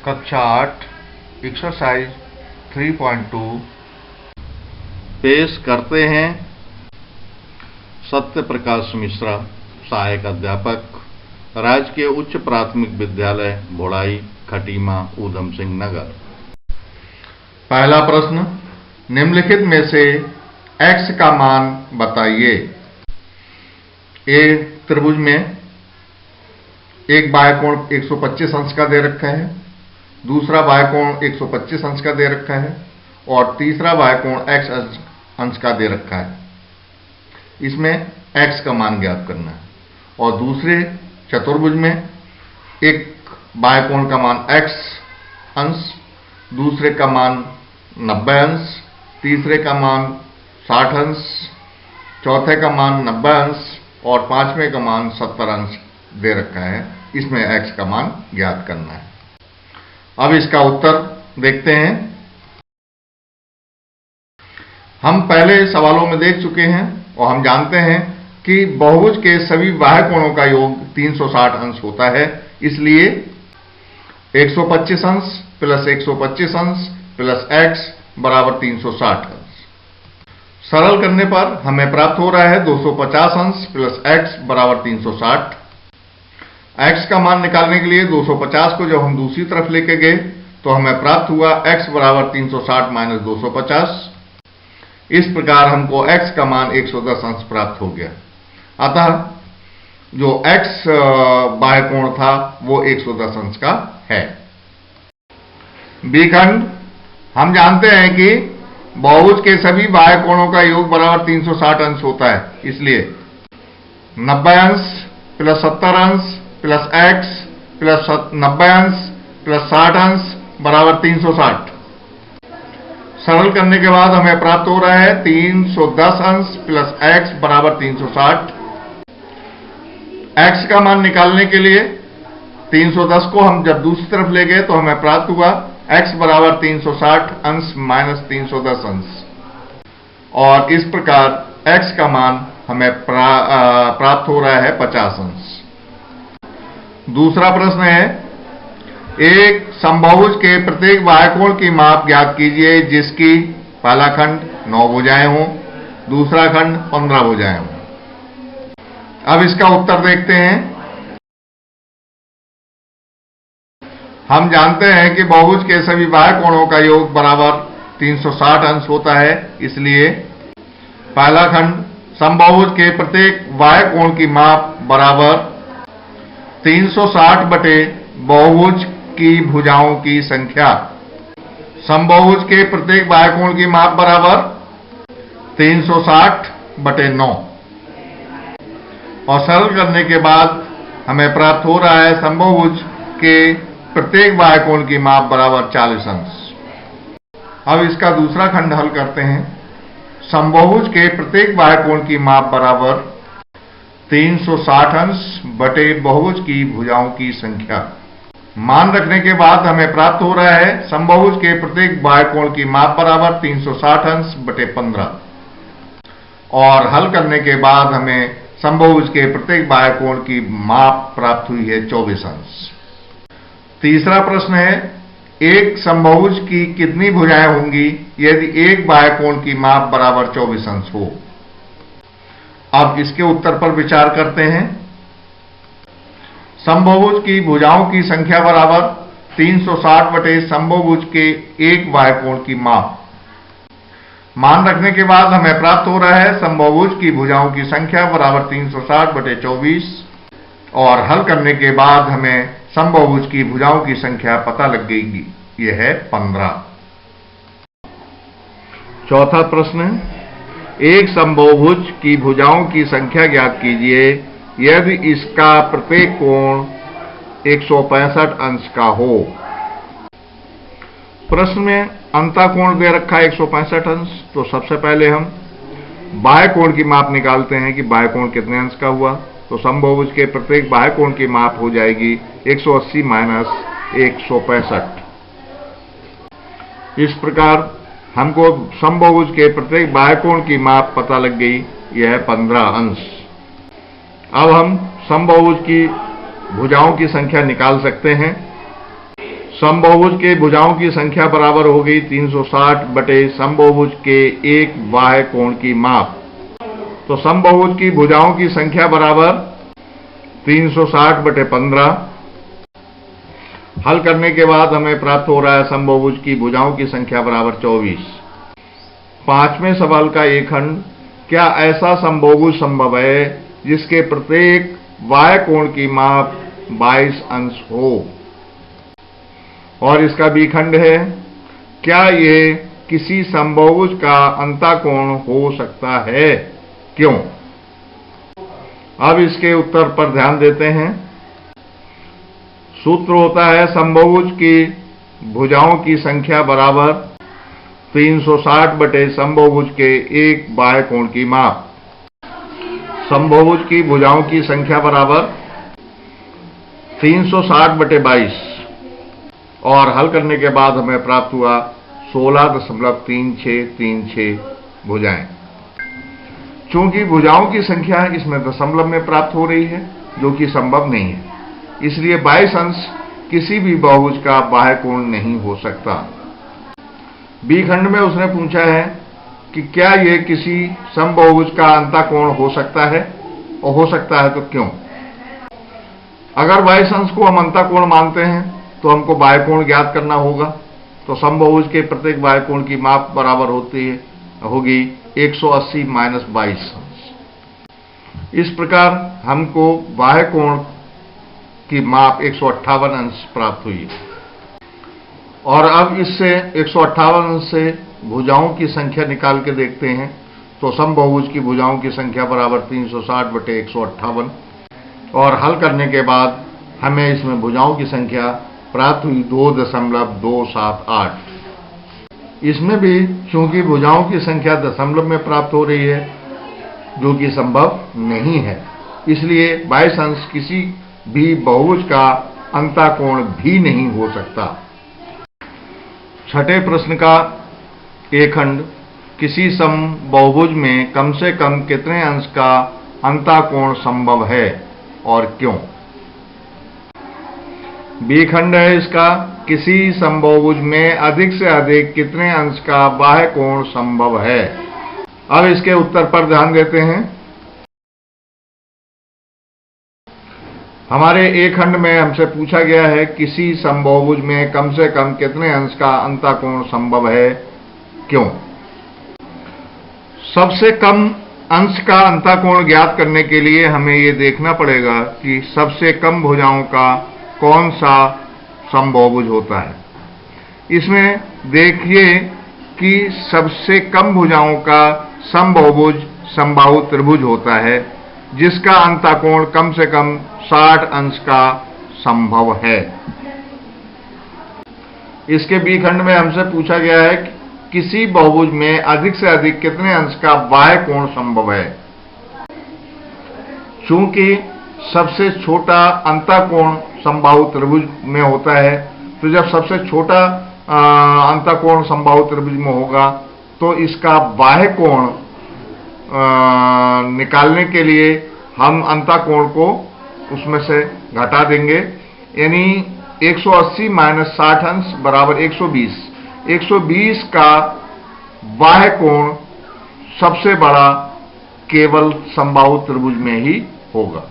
कक्षा 8 एक्सरसाइज 3.2 पेश करते हैं सत्य प्रकाश मिश्रा, सहायक अध्यापक, राजकीय उच्च प्राथमिक विद्यालय भोड़ाई, खटीमा, ऊधम सिंह नगर। पहला प्रश्न, निम्नलिखित में से x का मान बताइए। ए त्रिभुज में एक बाह्यकोण 125 अंश का दे रखा है, दूसरा बाह्यकोण 125 अंश का दे रखा है और तीसरा बाह्यकोण x अंश का दे रखा है। इसमें x का मान ज्ञात करना है। और दूसरे चतुर्भुज में एक बाह्यकोण का मान x अंश, दूसरे का मान 90 अंश, तीसरे का मान 60 अंश, चौथे का मान 90 अंश और पांचवें का मान 70 अंश दे रखा है। इसमें x का मान ज्ञात करना है। अब इसका उत्तर देखते हैं। हम पहले सवालों में देख चुके हैं और हम जानते हैं कि बहुभुज के सभी बाह्यकोणों का योग 360 अंश होता है। इसलिए 125 अंश प्लस 125 अंश प्लस x बराबर 360 अंश। सरल करने पर हमें प्राप्त हो रहा है 250 अंश प्लस x बराबर 360। x का मान निकालने के लिए 250 को जब हम दूसरी तरफ लेके गए तो हमें प्राप्त हुआ x बराबर 360 माइनस 250। इस प्रकार हमको x का मान 110 अंश प्राप्त हो गया। अतः जो x बाह्यकोण था वो 110 अंश का है। बी खंड, हम जानते हैं कि बहुभुज के सभी बाह्यकोणों का योग बराबर 360 अंश होता है। इसलिए 90 अंश प्लस 70 अंश प्लस x प्लस 90 अंश प्लस 60 अंश बराबर 360। सरल करने के बाद हमें प्राप्त हो रहा है 310 अंश प्लस x बराबर 360। x का मान निकालने के लिए 310 को हम जब दूसरी तरफ ले गए तो हमें प्राप्त हुआ x बराबर 360 अंश माइनस 310 अंश और इस प्रकार x का मान हमें प्राप्त हो रहा है 50 अंश। दूसरा प्रश्न है, एक समबाहुभुज के प्रत्येक बाह्यकोण की माप ज्ञात कीजिए जिसकी पहला खंड 9 भुजाएं हों, दूसरा खंड 15 भुजाएं हों। अब इसका उत्तर देखते हैं। हम जानते हैं कि बहुभुज के सभी बाह्यकोणों का योग बराबर 360 अंश होता है। इसलिए पहला खंड समबाहुभुज के प्रत्येक बाह्यकोण की माप बराबर 360 बटे बहुभुज की भुजाओं की संख्या। समबाहुभुज के प्रत्येक बाह्यकोण की माप बराबर 360 बटे 9 और सरल करने के बाद हमें प्राप्त हो रहा है समबाहुभुज के प्रत्येक बाह्यकोण की माप बराबर 40 अंश। अब इसका दूसरा खंड हल करते हैं। समबाहुभुज के प्रत्येक बाह्यकोण की माप बराबर 360 अंश बटे बहुभुज की भुजाओं की संख्या। मान रखने के बाद हमें प्राप्त हो रहा है समबाहुभुज के प्रत्येक बाह्यकोण की माप बराबर 360 अंश बटे 15 और हल करने के बाद हमें समबाहुभुज के प्रत्येक बाह्यकोण की माप प्राप्त हुई है 24 अंश। तीसरा प्रश्न है, एक समबाहुभुज की कितनी भुजाएं होंगी यदि एक बाह्यकोण की माप बराबर 24 अंश हो। अब इसके उत्तर पर विचार करते हैं। समबाहुभुज की भुजाओं की संख्या बराबर 360 बटे समबाहुभुज के एक बाह्यकोण की माप। मान रखने के बाद हमें प्राप्त हो रहा है समबाहुभुज की भुजाओं की संख्या बराबर 360 बटे 24 और हल करने के बाद हमें समबाहुभुज की भुजाओं की संख्या पता लग गई, यह है 15। चौथा प्रश्न, एक समबाहुभुज की भुजाओं की संख्या ज्ञात कीजिए यदि इसका प्रत्येक कोण 165 अंश का हो। प्रश्न में अंतःकोण दे रखा है 165 अंश। तो सबसे पहले हम बाह्यकोण की माप निकालते हैं कि बाह्यकोण कितने अंश का हुआ। तो समबाहुभुज के प्रत्येक बाह्यकोण की माप हो जाएगी 180 माइनस 165। इस प्रकार हमको समबाहुभुज के प्रत्येक बाह्यकोण की माप पता लग गई, यह है 15 अंश। अब हम समबाहुभुज की भुजाओं की संख्या निकाल सकते हैं। समबाहुभुज के भुजाओं की संख्या बराबर होगी 360 बटे समबाहुभुज के एक बाह्य कोण की माप। तो समबाहुभुज की भुजाओं की संख्या बराबर 360 बटे 15। हल करने के बाद हमें प्राप्त हो रहा है समबाहुभुज की भुजाओं की संख्या बराबर 24। पांचवें सवाल का एक खंड, क्या ऐसा समबाहुभुज संभव है जिसके प्रत्येक बाह्य कोण की माप 22 अंश हो? और इसका बी खंड है, क्या ये किसी समबाहुभुज का अंतःकोण हो सकता है? क्यों? अब इसके उत्तर पर ध्यान देते हैं। सूत्र होता है समबाहुभुज की भुजाओं की संख्या बराबर 360 बटे समबाहुभुज के एक बाह्य कोण की माप। समबाहुभुज की भुजाओं की संख्या बराबर 360 बटे 22 और हल करने के बाद हमें प्राप्त हुआ 16.3636 भुजाएं। चूंकि भुजाओं की संख्या इसमें दशमलव में प्राप्त हो रही है, जो कि संभव नहीं है, इसलिए 22 अंश किसी भी बहुभुज का बाह्य कोण नहीं हो सकता। बी खंड में उसने पूछा है कि क्या यह किसी समबाहुभुज का अंतःकोण हो सकता है, और हो सकता है तो क्यों? अगर 22 अंश को हम अंतःकोण मानते हैं तो हमको बाह्य कोण ज्ञात करना होगा। तो समबाहुभुज के प्रत्येक बाह्य कोण की माप बराबर होगी 180 माइनस 22 अंश। इस प्रकार हमको बाह्य कोण की माप 158 अंश प्राप्त हुई। और अब इससे 158 अंश से भुजाओं की संख्या निकाल के देखते हैं। तो समबाहुभुज की भुजाओं की संख्या बराबर 360 बटे 158 और हल करने के बाद हमें इसमें भुजाओं की संख्या प्राप्त हुई 2.278। इसमें भी चूंकि भुजाओं की संख्या दशमलव में प्राप्त हो रही है, जो कि संभव नहीं है, इसलिए 22 अंश किसी भी बहुभुज का अंतःकोण भी नहीं हो सकता। छठे प्रश्न का एक खंड, किसी समबाहुभुज में कम से कम कितने अंश का अंतःकोण संभव है और क्यों? बी खंड है इसका, किसी समबाहुभुज में अधिक से अधिक कितने अंश का बाह्य कोण संभव है। अब इसके उत्तर पर ध्यान देते हैं। हमारे ए खंड में हमसे पूछा गया है किसी समबाहुभुज में कम से कम कितने अंश का अंतःकोण संभव है, क्यों? सबसे कम अंश का अंतःकोण ज्ञात करने के लिए हमें ये देखना पड़ेगा कि सबसे कम भुजाओं का कौन सा समबाहुभुज होता है। इसमें देखिए कि सबसे कम भुजाओं का समबाहुभुज समबाहु त्रिभुज होता है, जिसका अंतःकोण कम से कम 60 अंश का संभव है। इसके बी खंड में हमसे पूछा गया है कि किसी बहुभुज में अधिक से अधिक कितने अंश का बाह्य कोण संभव है। चूंकि सबसे छोटा अंतःकोण समबाहु त्रिभुज में होता है, तो जब सबसे छोटा अंतःकोण समबाहु त्रिभुज में होगा तो इसका बाह्य कोण निकालने के लिए हम अंतःकोण को उसमें से घटा देंगे, यानी 180 माइनस 60 अंश बराबर 120। 120 का बाह्य कोण सबसे बड़ा केवल समबाहु त्रिभुज में ही होगा।